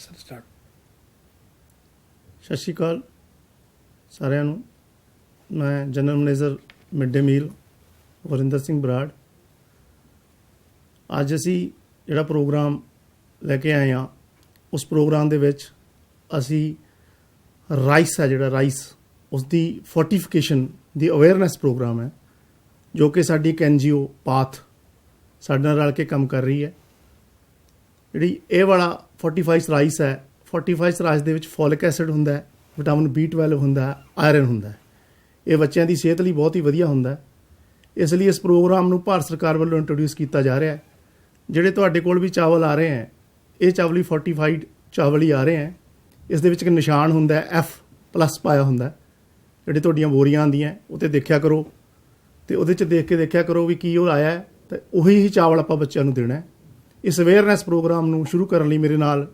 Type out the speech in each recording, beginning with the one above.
Sir start. ਸਤਿ ਸ਼੍ਰੀ ਅਕਾਲ ਸਾਰਿਆਂ ਨੂੰ। ਮੈਂ ਜਨਰਲ ਮੈਨੇਜਰ ਮਿਡ ਡੇ ਮੀਲ ਵਰਿੰਦਰ ਸਿੰਘ ਬਰਾੜ। ਅੱਜ ਅਸੀਂ ਜਿਹੜਾ ਪ੍ਰੋਗਰਾਮ ਲੈ ਕੇ ਆਏ ਹਾਂ, ਉਸ ਪ੍ਰੋਗਰਾਮ ਦੇ ਵਿੱਚ ਅਸੀਂ ਰਾਈਸ ਹੈ, ਜਿਹੜਾ ਰਾਈਸ ਉਸ ਦੀ ਫੋਰਟੀਫਿਕੇਸ਼ਨ ਦੀ ਅਵੇਅਰਨੈਸ ਪ੍ਰੋਗਰਾਮ ਹੈ, ਜੋ ਕਿ ਸਾਡੀ ਇੱਕ NGO ਪਾਥ ਸਾਡੇ ਨਾਲ ਰਲ ਕੇ ਕੰਮ ਕਰ ਰਹੀ ਹੈ। ਜਿਹੜੀ ਇਹ ਵਾਲਾ ਫੋਰਟੀਫਾਈਡ ਰਾਈਸ ਹੈ, ਫੋਰਟੀਫਾਈਡ ਰਾਈਸ ਦੇ ਵਿੱਚ ਫੋਲਿਕ ਐਸਿਡ ਹੁੰਦਾ ਹੈ, ਵਿਟਾਮਿਨ B12 ਹੁੰਦਾ ਹੈ, ਆਇਰਨ ਹੁੰਦਾ ਹੈ। ਇਹ ਬੱਚਿਆਂ ਦੀ ਸਿਹਤ ਲਈ ਬਹੁਤ ਹੀ ਵਧੀਆ ਹੁੰਦਾ ਹੈ। ਇਸ ਲਈ ਇਸ ਪ੍ਰੋਗਰਾਮ ਨੂੰ ਭਾਰਤ ਸਰਕਾਰ ਵੱਲੋਂ ਇੰਟਰੋਡਿਊਸ ਕੀਤਾ ਜਾ ਰਿਹਾ ਹੈ। ਜਿਹੜੇ ਤੁਹਾਡੇ ਕੋਲ ਵੀ ਚਾਵਲ ਆ ਰਹੇ ਹੈ, ਇਹ ਚਾਵਲ ਵੀ ਫੋਰਟੀਫਾਈਡ ਚਾਵਲ ਹੀ ਆ ਰਹੇ ਹੈ। ਇਸ ਦੇ ਵਿੱਚ ਇੱਕ ਨਿਸ਼ਾਨ ਹੁੰਦਾ ਹੈ, F+ ਪਾਇਆ ਹੁੰਦਾ ਹੈ। ਜਿਹੜੇ ਤੁਹਾਡੀਆਂ ਬੋਰੀਆਂ ਆਉਂਦੀਆਂ ਉਹ 'ਤੇ ਦੇਖਿਆ ਕਰੋ, ਅਤੇ ਉਹਦੇ 'ਚ ਦੇਖ ਕੇ ਦੇਖਿਆ ਕਰੋ ਵੀ ਕੀ ਉਹ ਆਇਆ ਹੈ, ਅਤੇ ਉਹੀ ਹੀ ਚਾਵਲ ਆਪਾਂ ਬੱਚਿਆਂ ਨੂੰ ਦੇਣਾ ਹੈ। ਇਸ ਅਵੇਅਰਨੈਸ ਪ੍ਰੋਗਰਾਮ ਨੂੰ ਸ਼ੁਰੂ ਕਰਨ ਲਈ ਮੇਰੇ ਨਾਲ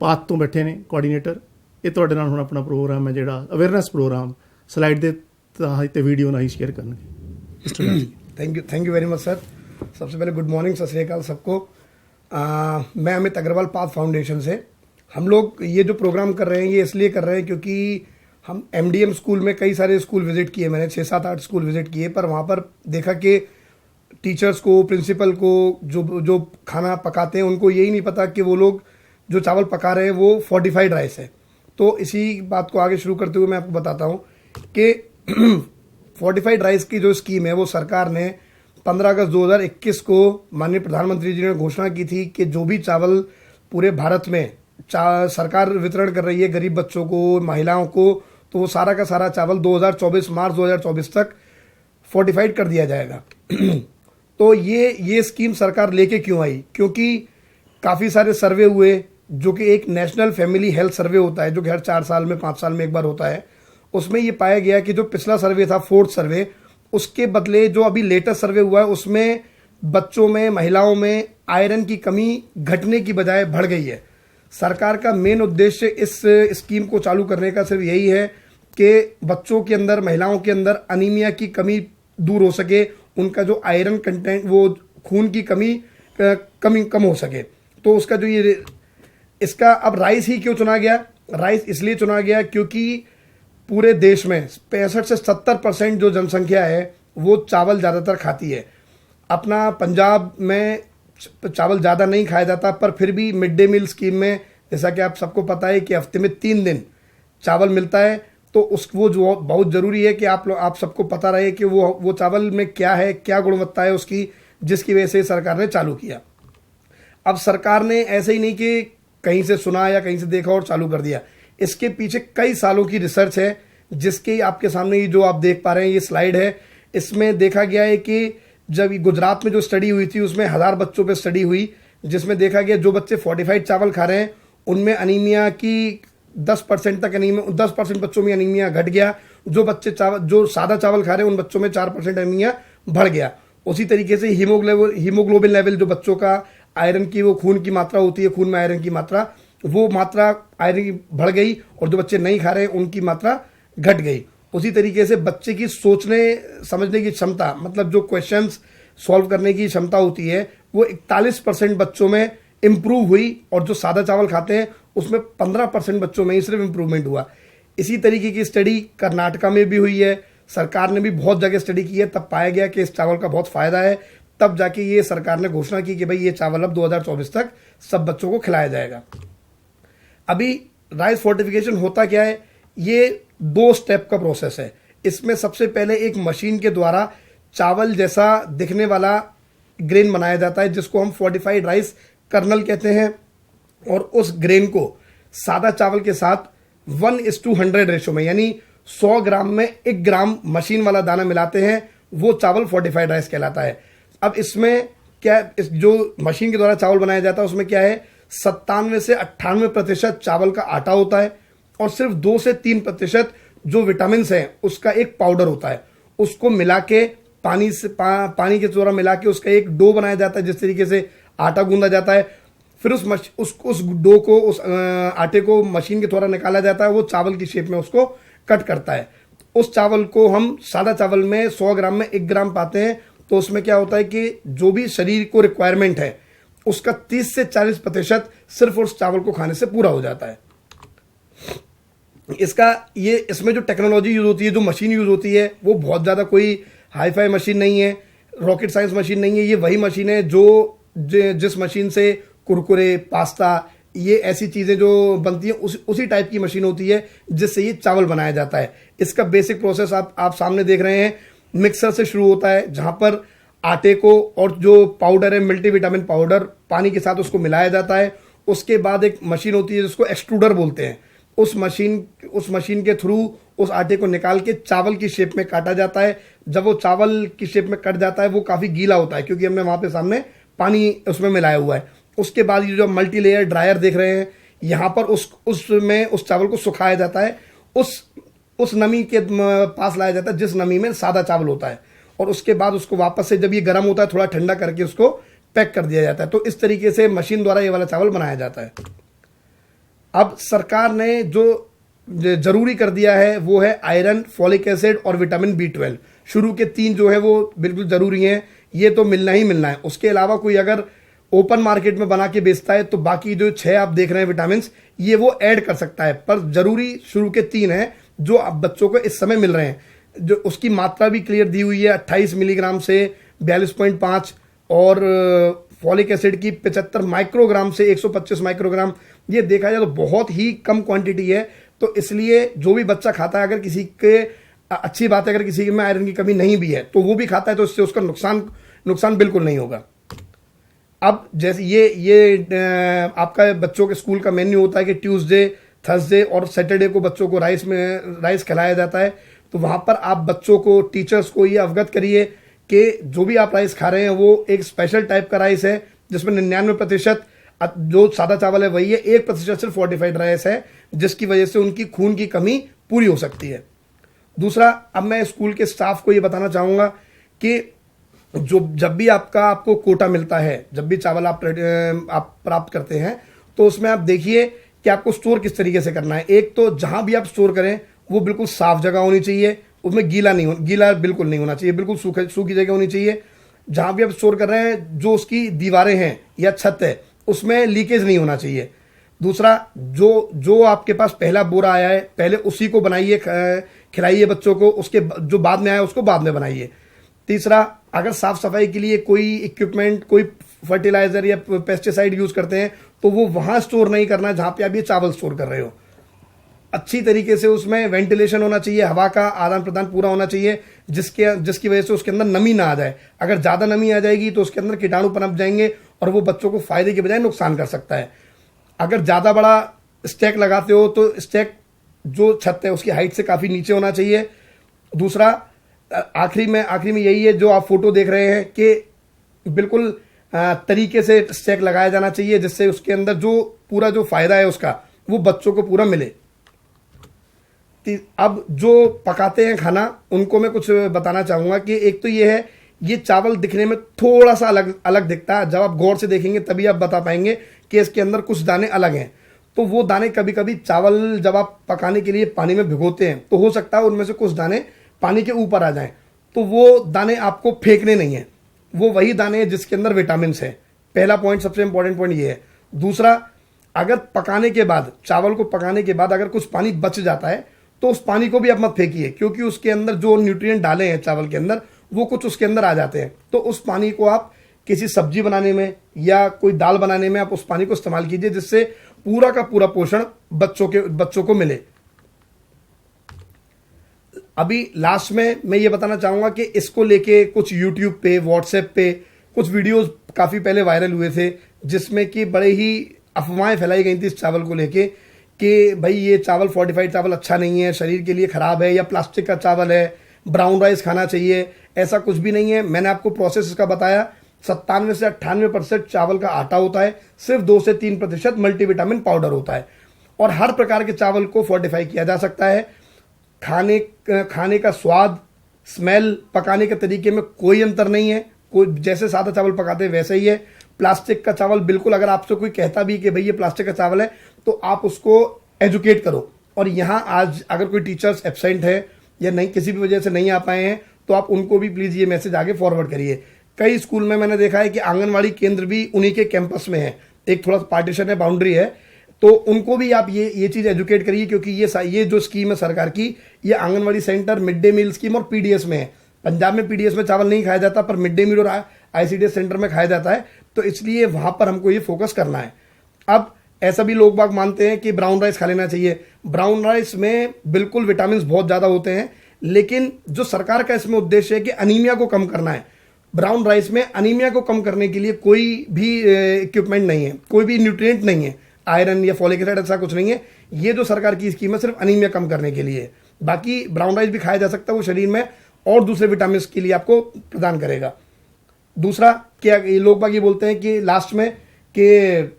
ਪਾਥ ਤੋਂ ਬੈਠੇ ਨੇ ਕੋਆਰਡੀਨੇਟਰ। ਇਹ ਤੁਹਾਡੇ ਨਾਲ ਹੁਣ ਆਪਣਾ ਪ੍ਰੋਗਰਾਮ ਹੈ, ਜਿਹੜਾ ਅਵੇਅਰਨੈਸ ਪ੍ਰੋਗਰਾਮ ਸਲਾਈਡ ਦੇ ਤੇ ਵੀਡੀਓ ਨਾਲ ही शेयर करेंगे। Thank you very much sir. सबसे पहले गुड मॉर्निंग, सत श्री अकाल सबको। मैं अमित अग्रवाल, पाथ फाउंडेशन से। हम लोग ये जो प्रोग्राम कर रहे हैं ये इसलिए कर रहे हैं क्योंकि हम MDM स्कूल में कई सारे स्कूल विजिट किए, मैंने 6, 7, 8 स्कूल विजिट किए, पर वहाँ पर देखा कि टीचर्स को, प्रिंसिपल को, जो खाना पकाते हैं उनको यही नहीं पता कि वो लोग जो चावल पका रहे हैं वो फोर्टिफाइड राइस है। तो इसी बात को आगे शुरू करते हुए मैं आपको बताता हूँ कि फोर्टिफाइड राइस की जो स्कीम है वो सरकार ने 15 अगस्त 2021 को माननीय प्रधानमंत्री जी ने घोषणा की थी कि जो भी चावल पूरे भारत में सरकार वितरण कर रही है गरीब बच्चों को, महिलाओं को, तो वो सारा का सारा चावल मार्च 2024 तक फोर्टिफाइड कर दिया जाएगा। तो ये स्कीम सरकार लेके क्यों आई? क्योंकि काफ़ी सारे सर्वे हुए, जो कि एक नेशनल फैमिली हेल्थ सर्वे होता है, जो कि हर 4 साल में 5 साल में एक बार होता है। उसमें ये पाया गया कि जो पिछला सर्वे था, 4th सर्वे, उसके बदले जो अभी लेटेस्ट सर्वे हुआ है उसमें बच्चों में, महिलाओं में आयरन की कमी घटने की बजाय बढ़ गई है। सरकार का मेन उद्देश्य इस स्कीम को चालू करने का सिर्फ यही है कि बच्चों के अंदर, महिलाओं के अंदर अनीमिया की कमी दूर हो सके, उनका जो आयरन कंटेंट, वो खून की कम हो सके। तो उसका जो ये इसका अब राइस ही क्यों चुना गया? राइस इसलिए चुना गया क्योंकि पूरे देश में 65 से 70% जो जनसंख्या है वो चावल ज़्यादातर खाती है। अपना पंजाब में चावल ज़्यादा नहीं खाया जाता, पर फिर भी मिड डे मील स्कीम में, जैसा कि आप सबको पता है कि हफ्ते में 3 दिन चावल मिलता है, तो वो जो बहुत ज़रूरी है कि आप सबको पता रहे कि वो चावल में क्या है, क्या गुणवत्ता है उसकी, जिसकी वजह से सरकार ने चालू किया। अब सरकार ने ऐसे ही नहीं कि कहीं से सुना या कहीं से देखा और चालू कर दिया। इसके पीछे कई सालों की रिसर्च है, जिसके आपके सामने ये जो आप देख पा रहे हैं ये स्लाइड है। इसमें देखा गया है कि जब गुजरात में जो स्टडी हुई थी उसमें 1000 बच्चों पे स्टडी हुई, जिसमें देखा गया जो बच्चे फोर्टिफाइड चावल खा रहे हैं उनमें अनीमिया की 10% तक 10% बच्चों में अनीमिया घट गया। जो बच्चे जो सादा चावल खा रहे हैं उन बच्चों में 4% अनीमिया बढ़ गया। उसी तरीके से हीमोग्लोबिन लेवल, जो बच्चों का आयरन की, वो खून की मात्रा होती है, खून में आयरन की मात्रा, वो मात्रा आयरन की बढ़ गई, और जो बच्चे नहीं खा रहे हैं उनकी मात्रा घट गई। उसी तरीके से बच्चे की सोचने समझने की क्षमता, मतलब जो क्वेश्चंस सॉल्व करने की क्षमता होती है, वो 41% बच्चों में इम्प्रूव हुई, और जो सादा चावल खाते हैं उसमें 15% बच्चों में ही सिर्फ इम्प्रूवमेंट हुआ। इसी तरीके की स्टडी कर्नाटका में भी हुई है। सरकार ने भी बहुत जगह स्टडी की है, तब पाया गया कि इस चावल का बहुत फायदा है। तब जाके ये सरकार ने घोषणा की कि भाई ये चावल अब 2024 तक सब बच्चों को खिलाया जाएगा। अभी राइस फोर्टिफिकेशन होता क्या है? ये 2 स्टेप का प्रोसेस है। इसमें सबसे पहले एक मशीन के द्वारा चावल जैसा दिखने वाला ग्रेन बनाया जाता है, जिसको हम फोर्टिफाइड राइस कर्नल कहते हैं, और उस ग्रेन को सादा चावल के साथ 1:100 रेशो में, यानी 100 ग्राम में 1 ग्राम मशीन वाला दाना मिलाते हैं, वो चावल फोर्टिफाइड राइस कहलाता है। अब इसमें क्या, जो मशीन के द्वारा चावल बनाया जाता है उसमें क्या है, 97 से 98% चावल का आटा होता है, और सिर्फ 2 से 3% जो विटामिन हैं उसका एक पाउडर होता है। उसको मिला के पानी के द्वारा मिला के उसका एक डो बनाया जाता है, जिस तरीके से आटा गूंदा जाता है। फिर उस डो को, उस आटे को मशीन के द्वारा निकाला जाता है, वो चावल की शेप में उसको कट करता है। उस चावल को हम सादा चावल में 100 ग्राम में 1 ग्राम पाते हैं। तो उसमें क्या होता है कि जो भी शरीर को रिक्वायरमेंट है उसका 30 से 40% सिर्फ उस चावल को खाने से पूरा हो जाता है। इसमें जो टेक्नोलॉजी यूज होती है, जो मशीन यूज होती है, वो बहुत ज़्यादा कोई हाई फाई मशीन नहीं है, रॉकेट साइंस मशीन नहीं है। ये वही मशीन है जिस मशीन से कुरकुरे, पास्ता, ये ऐसी चीज़ें जो बनती हैं उसी टाइप की मशीन होती है जिससे ये चावल बनाया जाता है। इसका बेसिक प्रोसेस आप सामने देख रहे हैं। मिक्सर से शुरू होता है, जहाँ पर आटे को और जो पाउडर है मल्टीविटामिन पाउडर, पानी के साथ उसको मिलाया जाता है। उसके बाद एक मशीन होती है जिसको एक्सट्रूडर बोलते हैं। उस मशीन के थ्रू उस आटे को निकाल के चावल की शेप में काटा जाता है। जब वो चावल की शेप में कट जाता है, वो काफ़ी गीला होता है क्योंकि हमने वहाँ पे सामने पानी उसमें मिलाया हुआ है। उसके बाद ये जो मल्टी लेयर ड्रायर देख रहे हैं, यहाँ पर उस चावल को सुखाया जाता है। उस नमी के पास लाया जाता है जिस नमी में सादा चावल होता है, और उसके बाद उसको वापस से जब ये गर्म होता है थोड़ा ठंडा करके उसको पैक कर दिया जाता है। तो इस तरीके से मशीन द्वारा ये वाला चावल बनाया जाता है। अब सरकार ने जो जरूरी कर दिया है वो है आयरन, फॉलिक एसिड और विटामिन B12। शुरू के 3 जो है वो बिल्कुल जरूरी हैं, ये तो मिलना ही मिलना है। उसके अलावा कोई अगर ओपन मार्केट में बना के बेचता है तो बाकी जो 6 आप देख रहे हैं विटामिन, ये वो ऐड कर सकता है, पर जरूरी शुरू के 3 हैं जो अब बच्चों को इस समय मिल रहे हैं। जो उसकी मात्रा भी क्लियर दी हुई है, 28 मिलीग्राम से 42.5, और फॉलिक एसिड की 75 माइक्रोग्राम से 125 माइक्रोग्राम। ये देखा जाए तो बहुत ही कम क्वांटिटी है। तो इसलिए जो भी बच्चा खाता है, अगर किसी के अच्छी बात है, अगर किसी में आयरन की कमी नहीं भी है तो वो भी खाता है, तो इससे उसका नुकसान बिल्कुल नहीं होगा। अब जैसे ये आपका बच्चों के स्कूल का मेन्यू होता है कि ट्यूसडे, थर्सडे और सैटरडे को बच्चों को राइस खिलाया जाता है। तो वहाँ पर आप बच्चों को, टीचर्स को ये अवगत करिए कि जो भी आप राइस खा रहे हैं वो एक स्पेशल टाइप का राइस है जिसमें 99% जो सादा चावल है वही है, 1% सिर्फ फोर्टिफाइड राइस है, जिसकी वजह से उनकी खून की कमी पूरी हो सकती है। दूसरा, अब मैं स्कूल के स्टाफ को ये बताना चाहूँगा कि जब भी आपको कोटा मिलता है, जब भी चावल आप प्राप्त करते हैं, तो उसमें आप देखिए कि आपको स्टोर किस तरीके से करना है। एक तो जहाँ भी आप स्टोर करें वो बिल्कुल साफ जगह होनी चाहिए, उसमें गीला बिल्कुल नहीं होना चाहिए, बिल्कुल सूखी जगह होनी चाहिए। जहाँ भी आप स्टोर कर रहे हैं, जो उसकी दीवारें हैं या छत है, उसमें लीकेज नहीं होना चाहिए। दूसरा, जो आपके पास पहला बोरा आया है पहले उसी को बनाइए, खिलाइए बच्चों को, उसके जो बाद में आया उसको बाद में बनाइए। तीसरा, अगर साफ सफाई के लिए कोई इक्विपमेंट, कोई फर्टिलाइजर या पेस्टिसाइड यूज करते हैं तो वो वहां स्टोर नहीं करना जहां पे आप ये चावल स्टोर कर रहे हो। अच्छी तरीके से उसमें वेंटिलेशन होना चाहिए, हवा का आदान प्रदान पूरा होना चाहिए, जिसकी वजह से उसके अंदर नमी ना आ जाए। अगर ज्यादा नमी आ जाएगी तो उसके अंदर कीटाणु पनप जाएंगे और वो बच्चों को फायदे के बजाय नुकसान कर सकता है। अगर ज्यादा बड़ा स्टैक लगाते हो तो स्टैक जो छत है उसकी हाइट से काफी नीचे होना चाहिए। दूसरा, आखिरी में यही है जो आप फोटो देख रहे हैं कि बिल्कुल तरीके से स्टैक लगाया जाना चाहिए, जिससे उसके अंदर जो फायदा है उसका वो बच्चों को पूरा मिले। अब जो पकाते हैं खाना, उनको मैं कुछ बताना चाहूंगा कि एक तो ये है, ये चावल दिखने में थोड़ा सा अलग दिखता है। जब आप गौर से देखेंगे तभी आप बता पाएंगे कि इसके अंदर कुछ दाने अलग हैं। तो वो दाने कभी कभी चावल जब आप पकाने के लिए पानी में भिगोते हैं तो हो सकता है उनमें से कुछ दाने पानी के ऊपर आ जाएं, तो वो दाने आपको फेंकने नहीं है, वो वही दाने हैं जिसके अंदर विटामिन है। पहला पॉइंट, सबसे इंपॉर्टेंट पॉइंट ये है। दूसरा, अगर चावल को पकाने के बाद अगर कुछ पानी बच जाता है तो उस पानी को भी आप मत फेंकिए, क्योंकि उसके अंदर जो न्यूट्रिएंट डाले हैं चावल के अंदर वो कुछ उसके अंदर आ जाते हैं। तो उस पानी को आप किसी सब्जी बनाने में या कोई दाल बनाने में आप उस पानी को इस्तेमाल कीजिए, जिससे पूरा का पूरा पोषण बच्चों को मिले। अभी लास्ट में मैं ये बताना चाहूंगा कि इसको लेके कुछ यूट्यूब पे, व्हाट्सएप पे कुछ वीडियोस काफी पहले वायरल हुए थे, जिसमें कि बड़े ही अफवाहें फैलाई गई थी इस चावल को लेके कि भाई ये चावल फोर्टिफाइड चावल अच्छा नहीं है, शरीर के लिए खराब है, या प्लास्टिक का चावल है, ब्राउन राइस खाना चाहिए। ऐसा कुछ भी नहीं है। मैंने आपको प्रोसेस इसका बताया। 97 से 98% चावल का आटा होता है, सिर्फ 2 से 3% मल्टीविटामिन पाउडर होता है, और हर प्रकार के चावल को फोर्टिफाई किया जा सकता है। खाने का स्वाद, स्मेल, पकाने के तरीके में कोई अंतर नहीं है। कोई जैसे सादा चावल पकाते हैं वैसे ही है। प्लास्टिक का चावल बिल्कुल, अगर आपसे कोई कहता भी कि भाई ये प्लास्टिक का चावल है, तो आप उसको एजुकेट करो। और यहाँ आज अगर कोई टीचर्स एब्सेंट है या नहीं, किसी भी वजह से नहीं आ पाए हैं, तो आप उनको भी प्लीज ये मैसेज आगे फॉरवर्ड करिए कई स्कूल में मैंने देखा है कि आंगनवाड़ी केंद्र भी उन्हीं के कैंपस में है, एक थोड़ा सा पार्टीशन है, बाउंड्री है, तो उनको भी आप ये चीज़ एजुकेट करिए, क्योंकि ये जो स्कीम है सरकार की, ये anganwadi centre, mid day meal scheme और पीडीएस में है। पंजाब में पीडीएस में चावल नहीं खाया जाता, पर मिड डे मील और आईसीडीएस सेंटर में खाया जाता है, तो इसलिए वहां पर हमको ये फोकस करना है। अब ऐसा भी लोग बाग मानते हैं कि ब्राउन राइस खा लेना चाहिए। ब्राउन राइस में बिल्कुल विटामिन बहुत ज़्यादा होते हैं, लेकिन जो सरकार का इसमें उद्देश्य है कि अनीमिया को कम करना है, ब्राउन राइस में अनीमिया को कम करने के लिए कोई भी इक्विपमेंट नहीं है, कोई भी न्यूट्रिएंट नहीं है, आयरन या फॉलिक एसिड ऐसा कुछ नहीं है। ये जो सरकार की स्कीम है सिर्फ अनीमिया कम करने के लिए है। बाकी ब्राउन राइस भी खाया जा सकता है, वो शरीर में और दूसरे विटामिन के लिए आपको प्रदान करेगा। दूसरा, क्या लोग बाग ये बोलते हैं कि लास्ट में कि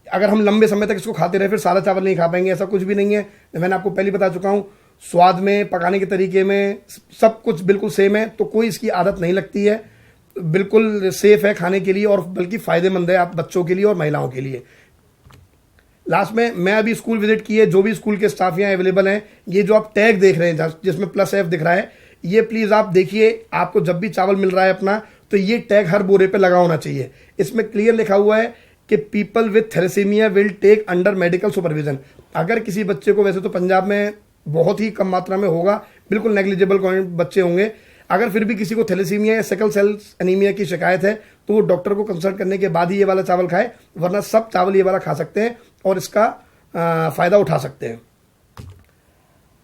अगर हम लंबे समय तक इसको खाते रहे फिर सादा चावल नहीं खा पाएंगे, ऐसा कुछ भी नहीं है। मैंने आपको पहले बता चुका हूँ, स्वाद में, पकाने के तरीके में सब कुछ बिल्कुल सेम है, तो कोई इसकी आदत नहीं लगती है, बिल्कुल सेफ है खाने के लिए, और बल्कि फायदेमंद है आप बच्चों के लिए और महिलाओं के लिए। लास्ट में, मैं अभी स्कूल विजिट किए, जो भी स्कूल के स्टाफ यहाँ अवेलेबल हैं, ये जो आप टैग देख रहे हैं जिसमें +F दिख रहा है, ये प्लीज आप देखिए, आपको जब भी चावल मिल रहा है अपना, तो ये टैग हर बोरे पे लगा होना चाहिए। इसमें क्लियर लिखा हुआ है कि people with thalassemia will take under medical supervision. अगर किसी बच्चे को, वैसे तो पंजाब में बहुत ही कम मात्रा में होगा, बिल्कुल नेग्लिजिबल बच्चे होंगे, अगर फिर भी किसी को थैलेसीमिया या सिकल सेल एनीमिया की शिकायत है, तो वो डॉक्टर को कंसल्ट करने के बाद ही ये वाला चावल खाए, वरना सब चावल ये वाला खा सकते हैं और इसका फायदा उठा सकते हैं।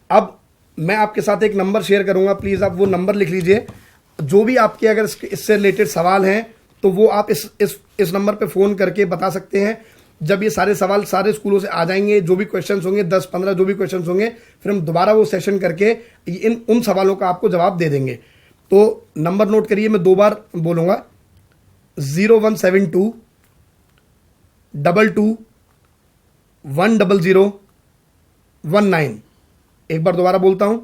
अब मैं आपके साथ एक नंबर शेयर करूंगा, प्लीज आप वो नंबर लिख लीजिए। जो भी आपके अगर इससे रिलेटेड सवाल हैं, तो वो आप इस नंबर पे फोन करके बता सकते हैं। जब ये सारे सवाल सारे स्कूलों से आ जाएंगे, जो भी क्वेश्चंस होंगे, 10-15 जो भी क्वेश्चंस होंगे, फिर हम दोबारा वो सेशन करके उन सवालों का आपको जवाब दे देंगे। तो नंबर नोट करिए, मैं 2 बार बोलूंगा, 0172 22 100 19। एक बार दोबारा बोलता हूं,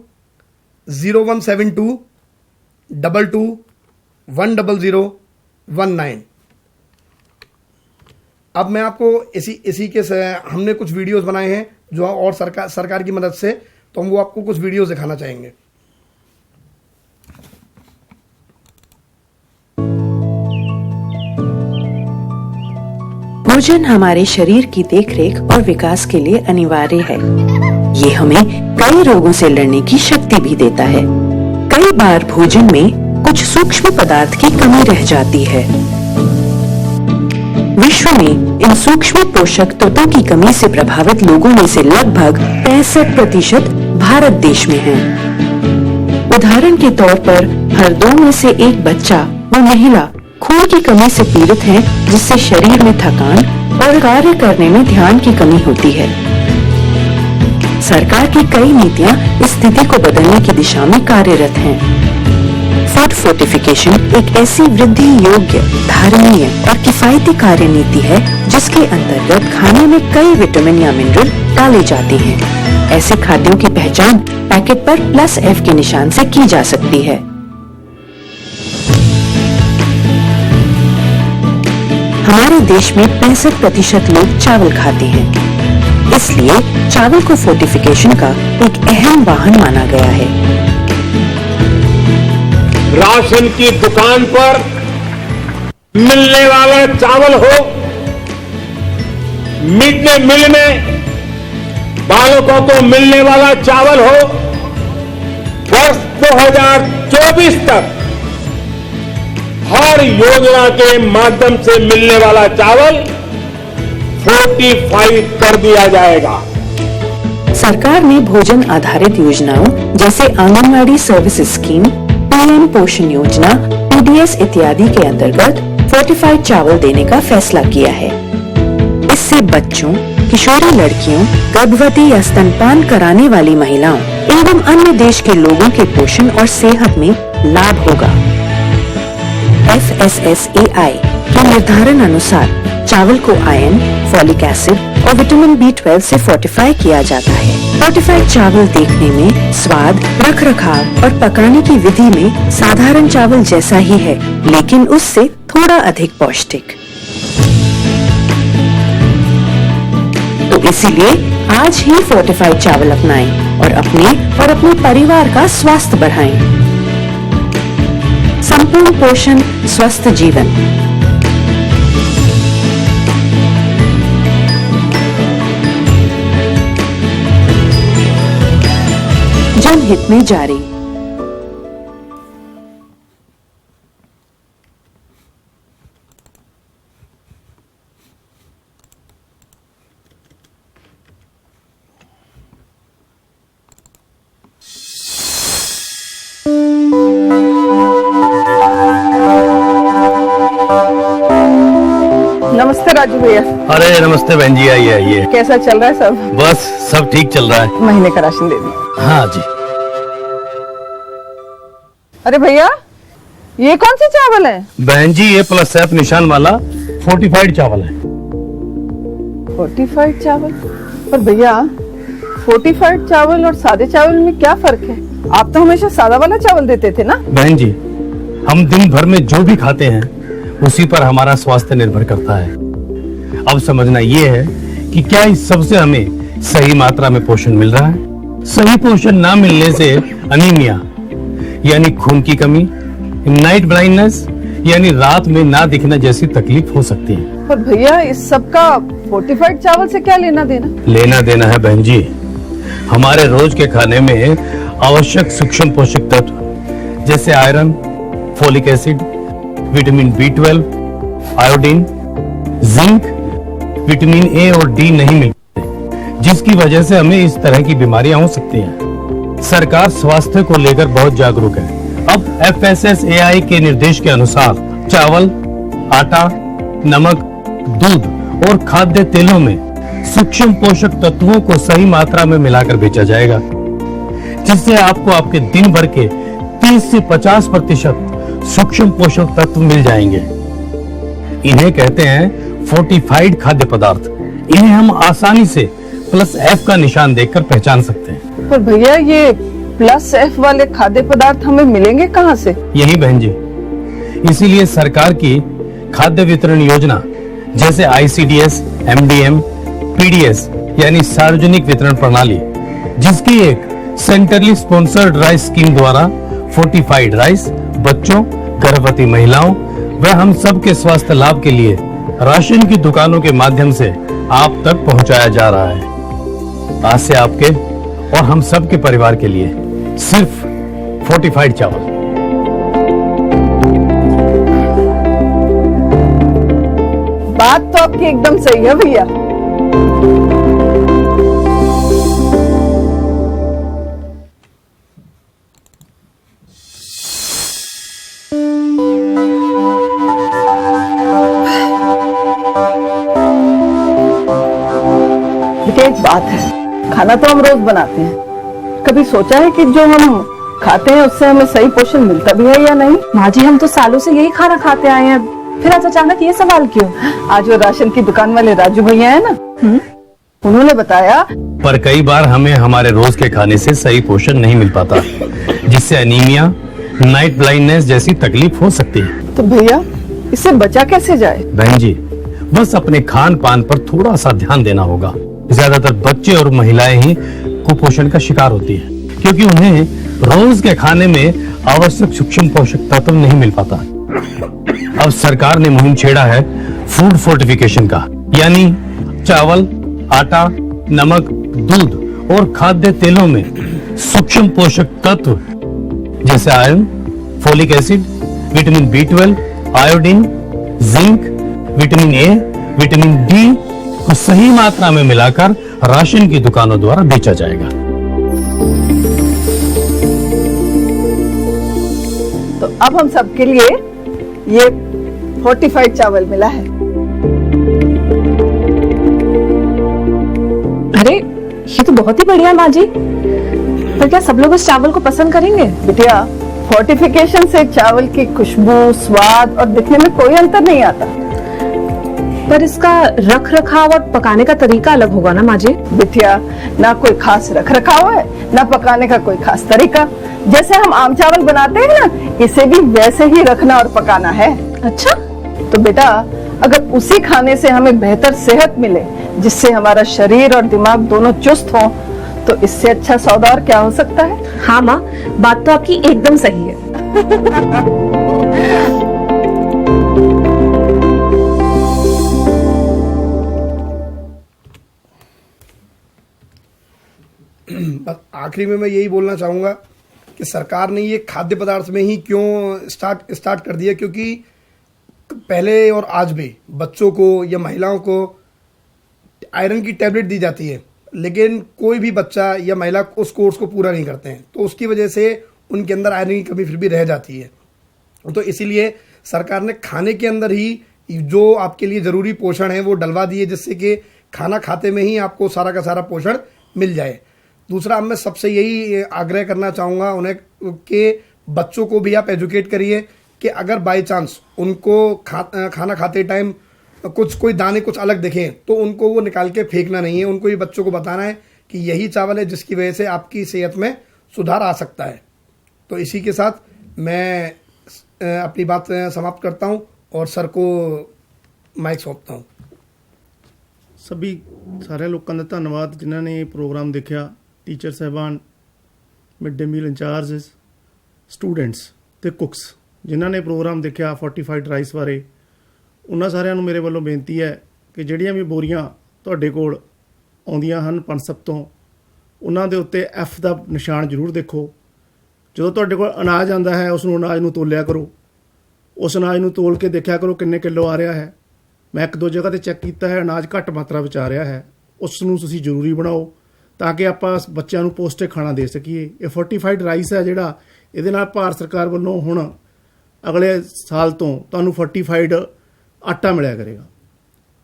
0172 22 100 19। अब मैं आपको इसी के हमने कुछ वीडियोस बनाए हैं जो, और सरकार की मदद से, तो हम वो आपको कुछ वीडियोस दिखाना चाहेंगे। भोजन हमारे शरीर की देखरेख और विकास के लिए अनिवार्य है। ये हमें कई रोगों से लड़ने की शक्ति भी देता है। कई बार भोजन में कुछ सूक्ष्म पदार्थ की कमी रह जाती है। विश्व में इन सूक्ष्म पोषक तत्वों की कमी से प्रभावित लोगों में से लगभग 65% भारत देश में हैं। उदाहरण के तौर पर हर 2 में से 1 बच्चा व महिला खून की कमी से पीड़ित हैं, जिससे शरीर में थकान और कार्य करने में ध्यान की कमी होती है। सरकार की कई नीतियां इस स्थिति को बदलने की दिशा में कार्यरत हैं। फूड फोर्टिफिकेशन एक ऐसी वृद्धि योग्य, धारणीय और किफायती कार्य नीति है जिसके अंतर्गत खाने में कई विटामिन या मिनरल डाले जाते हैं। ऐसे खाद्यों की पहचान पैकेट पर +F के निशान से की जा सकती है। हमारे देश में 65% लोग चावल खाते हैं, इसलिए चावल को फोर्टिफिकेशन का एक अहम वाहन माना गया है। राशन की दुकान पर मिलने वाला चावल हो, मिड डे मील में बालकों को मिलने वाला चावल हो, वर्ष 2024 तक हर योजना के माध्यम से मिलने वाला चावल फोर्टिफाइड कर दिया जाएगा। सरकार ने भोजन आधारित योजनाओं जैसे आंगनवाड़ी सर्विस स्कीम, PM पोषण योजना, PDS इत्यादि के अंतर्गत फोर्टिफाइड चावल देने का फैसला किया है। इससे बच्चों, किशोरी लड़कियों, गर्भवती या स्तनपान कराने वाली महिलाओं एवं अन्य देश के लोगों के पोषण और सेहत में लाभ होगा। FSSAI के निर्धारण अनुसार चावल को आयरन, फॉलिक एसिड और विटामिन B12 से फोर्टिफाई किया जाता है। फोर्टिफाइड चावल देखने में, स्वाद, रखरखाव और पकाने की विधि में साधारण चावल जैसा ही है, लेकिन उससे थोड़ा अधिक पौष्टिक। तो इसीलिए आज ही फोर्टिफाइड चावल अपनाएं और अपने परिवार का स्वास्थ्य बढ़ाएं। संपूर्ण पोषण स्वस्थ जीवन। जनहित में जारी। नमस्ते राजू भैया। अरे नमस्ते बहन जी, आइए आइए। कैसा चल रहा है सब? बस सब ठीक चल रहा है। महीने का राशन दे दी। हाँ जी। अरे भैया, ये कौन सी चावल है? बहन जी, ये प्लस एफ निशान वाला फोर्टिफाइड चावल है। फोर्टिफाइड चावल? पर भैया, फोर्टिफाइड चावल और सादे चावल में क्या फर्क है? आप तो हमेशा सादा वाला चावल देते थे ना? बहन जी, हम दिन भर में जो भी खाते हैं उसी पर हमारा स्वास्थ्य निर्भर करता है। अब समझना ये है कि क्या इस सबसे हमें सही मात्रा में पोषण मिल रहा है। सही पोषण ना मिलने से अनीमिया यानी खून की कमी, नाइट ब्लाइंडनेस यानी रात में ना दिखना जैसी तकलीफ हो सकती है। पर भैया, इस सब का फोर्टिफाइड चावल से क्या लेना देना? लेना देना है बहन जी, हमारे रोज के खाने में आवश्यक सूक्ष्म पोषक तत्व जैसे iron, folic acid, vitamin B12, iodine, zinc, vitamin A और डी नहीं मिलते, जिसकी वजह से हमें इस तरह की बीमारियां हो सकती हैं। सरकार स्वास्थ्य को लेकर बहुत जागरूक है। अब FSSAI के निर्देश के अनुसार चावल, आटा, नमक, दूध और खाद्य तेलों में सूक्ष्म पोषक तत्वों को सही मात्रा में मिलाकर बेचा जाएगा, जिससे आपको आपके दिन भर के 30 से 50% सूक्ष्म पोषक तत्व मिल जाएंगे। इन्हें कहते हैं फोर्टिफाइड खाद्य पदार्थ। इन्हें हम आसानी से प्लस एफ का निशान देखकर पहचान सकते हैं। पर भैया, ये प्लस एफ वाले खाद्य पदार्थ हमें मिलेंगे कहाँ से? यही बहन जी, इसीलिए सरकार की खाद्य वितरण योजना जैसे ICDS, MDM, PDS यानी सार्वजनिक वितरण प्रणाली, जिसकी एक सेंट्रली स्पॉन्सर्ड राइस स्कीम द्वारा फोर्टिफाइड राइस बच्चों, गर्भवती महिलाओं व हम सब के स्वास्थ्य लाभ के लिए राशन की दुकानों के माध्यम से आप तक पहुंचाया जा रहा है। आज से आपके और हम सब के परिवार के लिए सिर्फ फोर्टिफाइड चावल। बात तो आपकी एकदम सही है भैया। एक बात है, खाना तो हम रोज बनाते हैं, कभी सोचा है कि जो हम खाते हैं उससे हमें सही पोषण मिलता भी है या नहीं? माँ जी, हम तो सालों से यही खाना खाते आए हैं, फिर आज अचानक ये सवाल क्यों? आज वो राशन की दुकान वाले राजू भैया है ना, उन्होंने बताया। पर कई बार हमें हमारे रोज के खाने से सही पोषण नहीं मिल पाता, जिससे अनीमिया, नाइट ब्लाइंडनेस जैसी तकलीफ हो सकती है। तो भैया, इससे बचा कैसे जाए? बहन जी, बस अपने खान पान पर थोड़ा सा ध्यान देना होगा। ज्यादातर बच्चे और महिलाएं ही कुपोषण का शिकार होती है, क्योंकि उन्हें रोज के खाने में आवश्यक सूक्ष्म पोषक तत्व नहीं मिल पाता। अब सरकार ने मुहिम छेड़ा है फूड फोर्टिफिकेशन का, यानी चावल, आटा, नमक, दूध और खाद्य तेलों में सूक्ष्म पोषक तत्व जैसे iron, folic acid, vitamin B12, iodine, zinc, vitamin A, vitamin D को सही मात्रा में मिलाकर राशन की दुकानों द्वारा बेचा जाएगा। तो अब हम सबके लिए ये फोर्टिफाइड चावल मिला है। अरे, ये तो बहुत ही बढ़िया माँ जी। पर क्या सब लोग इस चावल को पसंद करेंगे? बिटिया, फोर्टिफिकेशन से चावल की खुशबू, स्वाद और दिखने में कोई अंतर नहीं आता। पर इसका रख रखाव और पकाने का तरीका अलग होगा ना माँ जी? बिटिया, ना कोई खास रख रखाव है, ना पकाने का कोई खास तरीका। जैसे हम आम चावल बनाते हैं ना, इसे भी वैसे ही रखना और पकाना है। अच्छा, तो बेटा, अगर उसी खाने से हमें बेहतर सेहत मिले, जिससे हमारा शरीर और दिमाग दोनों चुस्त हो, तो इससे अच्छा सौदा और क्या हो सकता है? हाँ माँ, बात तो आपकी एकदम सही है। आखिरी में मैं यही बोलना चाहूँगा कि सरकार ने ये खाद्य पदार्थ में ही क्यों स्टार्ट कर दिया, क्योंकि पहले और आज भी बच्चों को या महिलाओं को आयरन की टैबलेट दी जाती है, लेकिन कोई भी बच्चा या महिला उस कोर्स को पूरा नहीं करते हैं, तो उसकी वजह से उनके अंदर आयरन की कमी फिर भी रह जाती है। तो इसीलिए सरकार ने खाने के अंदर ही जो आपके लिए ज़रूरी पोषण है वो डलवा दिए, जिससे कि खाना खाते में ही आपको सारा का सारा पोषण मिल जाए। दूसरा, अब मैं सबसे यही आग्रह करना चाहूँगा उन्हें कि बच्चों को भी आप एजुकेट करिए कि अगर बाय चांस उनको खाना खाते टाइम कोई दाने कुछ अलग दिखें तो उनको वो निकाल के फेंकना नहीं है, उनको ये बच्चों को बताना है कि यही चावल है जिसकी वजह से आपकी सेहत में सुधार आ सकता है। तो इसी के साथ मैं अपनी बात समाप्त करता हूँ और सर को माइक सौंपता हूँ। सभी सारे लोगों का धन्यवाद जिन्होंने ये प्रोग्राम देखा, टीचर साहबान, mid day meal incharges, students ते कुक्स जिन्होंने प्रोग्राम देखा फोर्टिफाइड राइस बारे, उन्होंने सारिਆਂ ਨੂੰ ਮੇਰੇ ਵੱਲੋਂ ਬੇਨਤੀ ਹੈ ਕਿ ਜਿਹੜੀਆਂ ਵੀ ਬੋਰੀਆਂ ਤੁਹਾਡੇ ਕੋਲ ਆਉਂਦੀਆਂ ਹਨ ਪਨਸਪ ਤੋਂ, ਉਹਨਾਂ ਦੇ ਉੱਤੇ ਐਫ ਦਾ ਨਿਸ਼ਾਨ ਜ਼ਰੂਰ ਦੇਖੋ। ਜਦੋਂ ਤੁਹਾਡੇ ਕੋਲ ਅਨਾਜ ਆਉਂਦਾ ਹੈ ਉਸ ਨੂੰ ਅਨਾਜ ਨੂੰ ਤੋਲਿਆ ਕਰੋ, ਉਸ ਅਨਾਜ ਨੂੰ ਤੋਲ ਕੇ ਦੇਖਿਆ ਕਰੋ ਕਿੰਨੇ ਕਿਲੋ ਆ ਰਿਹਾ ਹੈ। ਮੈਂ ਇੱਕ ਦੋ ਜਗ੍ਹਾ ਤੇ ਚੈੱਕ ਕੀਤਾ ਹੈ, ਅਨਾਜ ਘੱਟ ਮਾਤਰਾ ਵਿੱਚ ਆ ਰਿਹਾ ਹੈ, ਉਸ ਨੂੰ ਤੁਸੀਂ ਜ਼ਰੂਰੀ ਬਣਾਓ ਤਾਂ ਕਿ ਆਪਾਂ ਬੱਚਿਆਂ ਨੂੰ ਪੌਸ਼ਟਿਕ ਖਾਣਾ ਦੇ ਸਕੀਏ। ਇਹ ਫੋਰਟੀਫਾਈਡ ਰਾਈਸ ਹੈ ਜਿਹੜਾ, ਇਹਦੇ ਨਾਲ ਭਾਰਤ ਸਰਕਾਰ ਵੱਲੋਂ ਹੁਣ ਅਗਲੇ ਸਾਲ ਤੋਂ ਤੁਹਾਨੂੰ ਫੋਰਟੀਫਾਈਡ ਆਟਾ ਮਿਲਿਆ ਕਰੇਗਾ।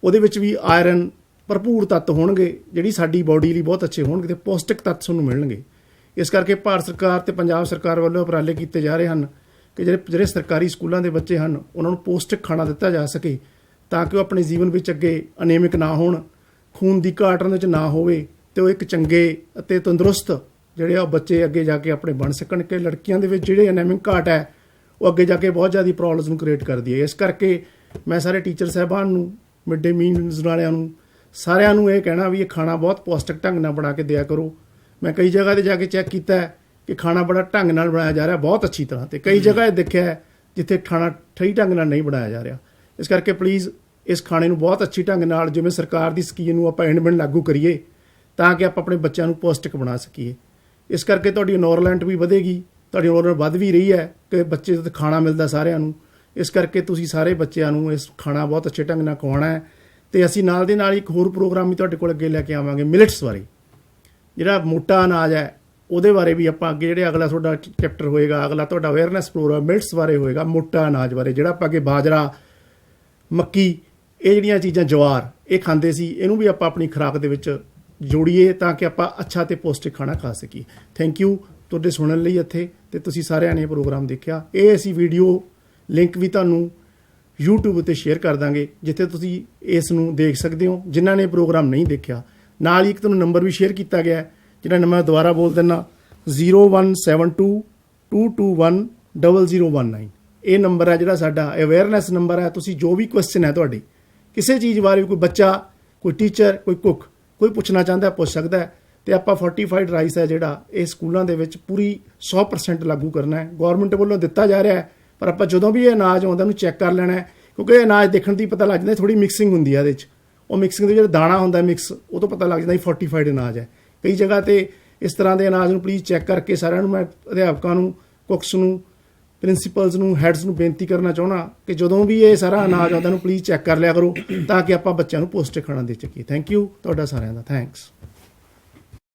ਉਹਦੇ ਵਿੱਚ ਵੀ ਆਇਰਨ ਭਰਪੂਰ ਤੱਤ ਹੋਣਗੇ ਜਿਹੜੀ ਸਾਡੀ ਬਾਡੀ ਲਈ ਬਹੁਤ ਅੱਛੇ ਹੋਣਗੇ ਤੇ ਪੌਸ਼ਟਿਕ ਤੱਤ ਤੁਹਾਨੂੰ ਮਿਲਣਗੇ। ਇਸ ਕਰਕੇ ਭਾਰਤ ਸਰਕਾਰ ਤੇ ਪੰਜਾਬ ਸਰਕਾਰ ਵੱਲੋਂ ਉਪਰਾਲੇ ਕੀਤੇ ਜਾ ਰਹੇ ਹਨ ਕਿ ਜਿਹੜੇ ਸਰਕਾਰੀ ਸਕੂਲਾਂ ਦੇ ਬੱਚੇ ਹਨ ਉਹਨਾਂ ਨੂੰ ਪੌਸ਼ਟਿਕ ਖਾਣਾ ਦਿੱਤਾ ਜਾ ਸਕੇ ਤਾਂ ਕਿ ਉਹ ਆਪਣੇ ਜੀਵਨ ਵਿੱਚ ਅੱਗੇ ਅਨੇਮਿਕ ਨਾ ਹੋਣ, ਖੂਨ ਦੀ ਘਾਟ ਉਹਨਾਂ ਵਿੱਚ ਨਾ ਹੋਵੇ ਤੇ ਉਹ ਇੱਕ ਚੰਗੇ ਅਤੇ ਤੰਦਰੁਸਤ ਜਿਹੜੇ ਆ ਬੱਚੇ ਅੱਗੇ ਜਾ ਕੇ ਆਪਣੇ ਬਣ ਸਕਣ। ਕਿ ਲੜਕੀਆਂ ਦੇ ਵਿੱਚ ਜਿਹੜੇ ਅਨੇਮਿਕ ਘਾਟ ਹੈ ਉਹ ਅੱਗੇ ਜਾ ਕੇ ਬਹੁਤ ਜ਼ਿਆਦਾ ਪ੍ਰੋਬਲਮਸ ਨੂੰ ਕ੍ਰੀਏਟ ਕਰਦੀ ਹੈ। ਇਸ ਕਰਕੇ ਮੈਂ ਸਾਰੇ ਟੀਚਰ ਸਾਹਿਬਾਨ ਨੂੰ, ਮਿਡ ਡੇ ਮੀਲਸ ਵਾਲਿਆਂ ਨੂੰ, ਸਾਰਿਆਂ ਨੂੰ ਇਹ ਕਹਿਣਾ ਵੀ ਇਹ ਖਾਣਾ ਬਹੁਤ ਪੌਸ਼ਟਿਕ ਢੰਗ ਨਾਲ ਬਣਾ ਕੇ ਦਿਆ ਕਰੋ। ਮੈਂ ਕਈ ਜਗ੍ਹਾ ਤੇ ਜਾ ਕੇ ਚੈੱਕ ਕੀਤਾ ਕਿ ਖਾਣਾ ਬੜਾ ਢੰਗ ਨਾਲ ਬਣਾਇਆ ਜਾ ਰਿਹਾ, ਬਹੁਤ ਅੱਛੀ ਤਰ੍ਹਾਂ, ਤੇ ਕਈ ਜਗ੍ਹਾ ਇਹ ਦੇਖਿਆ ਜਿੱਥੇ ਖਾਣਾ ਸਹੀ ਢੰਗ ਨਾਲ ਨਹੀਂ ਬਣਾਇਆ ਜਾ ਰਿਹਾ। ਇਸ ਕਰਕੇ ਪਲੀਜ਼ ਇਸ ਖਾਣੇ ਨੂੰ ਬਹੁਤ ਅੱਛੀ ਢੰਗ ਨਾਲ ਜਿਵੇਂ ਸਰਕਾਰ ਦੀ ਸਕੀਮ ਨੂੰ ਆਪਾਂ ਇੰਡ ਲਾਗੂ ਕਰੀਏ ਤਾਂ ਕਿ ਆਪਾਂ ਆਪਣੇ ਬੱਚਿਆਂ ਨੂੰ ਪੌਸ਼ਟਿਕ ਬਣਾ ਸਕੀਏ। ਇਸ ਕਰਕੇ ਤੁਹਾਡੀ ਇਨਰੋਲਮੈਂਟ ਵੀ ਵਧੇਗੀ, ਤੁਹਾਡੀ ਇਨਰੋਲਮੈਂਟ ਵੱਧ ਵੀ ਰਹੀ ਹੈ ਕਿ ਬੱਚੇ ਤੋਂ ਖਾਣਾ ਮਿਲਦਾ ਸਾਰਿਆਂ ਨੂੰ। ਇਸ ਕਰਕੇ ਤੁਸੀਂ ਸਾਰੇ ਬੱਚਿਆਂ ਨੂੰ ਇਸ ਖਾਣਾ ਬਹੁਤ ਅੱਛੇ ਢੰਗ ਨਾਲ ਖਵਾਉਣਾ ਹੈ। ਤੇ ਅਸੀਂ ਨਾਲ ਦੇ ਨਾਲ ਇੱਕ ਹੋਰ ਪ੍ਰੋਗਰਾਮ ਵੀ ਤੁਹਾਡੇ ਕੋਲ ਅੱਗੇ ਲੈ ਕੇ ਆਵਾਂਗੇ ਮਿਲਟਸ ਬਾਰੇ, ਜਿਹੜਾ ਮੋਟਾ ਅਨਾਜ ਹੈ ਉਹਦੇ ਬਾਰੇ ਵੀ ਆਪਾਂ ਅੱਗੇ ਜਿਹੜੇ ਅਗਲਾ ਤੁਹਾਡਾ ਚੈਪਟਰ ਹੋਏਗਾ, ਅਗਲਾ ਤੁਹਾਡਾ ਅਵੇਅਰਨੈਸ ਪ੍ਰੋਗਰਾਮ ਮਿਲਟਸ ਬਾਰੇ ਹੋਏਗਾ, ਮੋਟਾ ਅਨਾਜ ਬਾਰੇ, ਜਿਹੜਾ ਆਪਾਂ ਅੱਗੇ ਬਾਜਰਾ, ਮੱਕੀ, ਇਹ ਜਿਹੜੀਆਂ ਚੀਜ਼ਾਂ, ਜਵਾਰ, ਇਹ ਖਾਂਦੇ ਸੀ, ਇਹਨੂੰ ਵੀ ਆਪਾਂ ਆਪਣੀ ਖੁਰਾਕ ਦੇ ਵਿੱਚ ਜੋੜੀਏ ਤਾਂ ਕਿ ਆਪਾਂ ਅੱਛਾ ਤੇ ਪੌਸ਼ਟਿਕ ਖਾਣਾ ਖਾ ਸਕੀਏ। ਥੈਂਕ ਯੂ ਤੁਹਾਡੇ ਸੁਣਨ ਲਈ ਇੱਥੇ, ਤੇ ਤੁਸੀਂ ਸਾਰਿਆਂ ਨੇ ਇਹ ਪ੍ਰੋਗਰਾਮ ਦੇਖਿਆ। ਇਹ ਅਸੀਂ ਵੀਡੀਓ ਲਿੰਕ ਵੀ ਤੁਹਾਨੂੰ YouTube ਉੱਤੇ ਸ਼ੇਅਰ ਕਰ ਦਾਂਗੇ ਜਿੱਥੇ ਤੁਸੀਂ ਇਸ ਨੂੰ ਦੇਖ ਸਕਦੇ ਹੋ ਜਿਨ੍ਹਾਂ ਨੇ ਪ੍ਰੋਗਰਾਮ ਨਹੀਂ ਦੇਖਿਆ। ਨਾਲ ਹੀ ਇੱਕ ਤੁਹਾਨੂੰ ਨੰਬਰ ਵੀ ਸ਼ੇਅਰ ਕੀਤਾ ਗਿਆ ਜਿਹੜਾ ਨੰਬਰ ਦੁਬਾਰਾ ਬੋਲ ਦਿੰਦਾ, 0172221019। ਇਹ ਨੰਬਰ ਹੈ ਜਿਹੜਾ ਸਾਡਾ ਅਵੇਅਰਨੈਸ ਨੰਬਰ ਹੈ। ਤੁਸੀਂ ਜੋ ਵੀ ਕੁਐਸਚਨ ਹੈ ਤੁਹਾਡੀ ਕਿਸੇ ਚੀਜ਼ ਬਾਰੇ, ਕੋਈ ਬੱਚਾ, ਕੋਈ ਟੀਚਰ, ਕੋਈ ਕੁੱਕ, ਕੋਈ ਪੁੱਛਣਾ ਚਾਹੁੰਦਾ ਪੁੱਛ ਸਕਦਾ ਹੈ। ਤੇ ਆਪਾਂ ਫੋਰਟੀਫਾਈਡ ਰਾਈਸ ਹੈ ਜਿਹੜਾ ਇਹ ਸਕੂਲਾਂ ਦੇ ਵਿੱਚ ਪੂਰੀ 100% ਲਾਗੂ ਕਰਨਾ ਹੈ। ਗੌਰਮੈਂਟ ਵੱਲੋਂ ਦਿੱਤਾ ਜਾ ਰਿਹਾ ਹੈ, ਪਰ ਆਪਾਂ ਜਦੋਂ ਵੀ ਇਹ ਅਨਾਜ ਆਉਂਦਾ ਉਹਨੂੰ ਚੈੱਕ ਕਰ ਲੈਣਾ ਹੈ, ਕਿਉਂਕਿ ਇਹ ਅਨਾਜ ਦੇਖਣ ਦੀ ਪਤਾ ਲੱਗ ਜਾਂਦਾ ਥੋੜੀ ਮਿਕਸਿੰਗ ਹੁੰਦੀ ਹੈ ਇਹਦੇ 'ਚ। ਉਹ ਮਿਕਸਿੰਗ ਦੇ ਜਿਹੜਾ ਦਾਣਾ ਹੁੰਦਾ ਮਿਕਸ, ਉਹ ਤੋਂ ਪਤਾ ਲੱਗ ਜਾਂਦਾ ਫੋਰਟੀਫਾਈਡ ਅਨਾਜ ਹੈ। ਕਈ ਜਗ੍ਹਾ ਤੇ ਇਸ ਤਰ੍ਹਾਂ ਦੇ ਅਨਾਜ ਨੂੰ ਪਲੀਜ਼ ਚੈੱਕ ਕਰਕੇ ਸਾਰਿਆਂ ਨੂੰ, ਮੈਂ ਅਧਿਆਪਕਾਂ ਨੂੰ, ਕੁੱਕਸ ਨੂੰ, ਪ੍ਰਿੰਸੀਪਲਸ ਨੂੰ, ਹੈਡਸ ਨੂੰ ਬੇਨਤੀ ਕਰਨਾ ਚਾਹੁੰਦਾ ਕਿ ਜਦੋਂ ਵੀ ਇਹ ਸਾਰਾ ਅਨਾਜ ਆਉਂਦਾ ਉਹਨੂੰ ਪਲੀਜ਼ ਚੈੱਕ ਕਰ ਲਿਆ ਕਰੋ ਤਾਂ ਕਿ ਆਪਾਂ ਬੱਚਿਆਂ ਨੂੰ ਪੌਸ਼ਟਿਕ ਖਾਣਾ ਦੇ ਸਕੀਏ। ਥੈਂਕ ਯੂ ਤੁਹਾਡਾ ਸਾਰਿਆਂ ਦਾ, ਥੈਂਕਸ।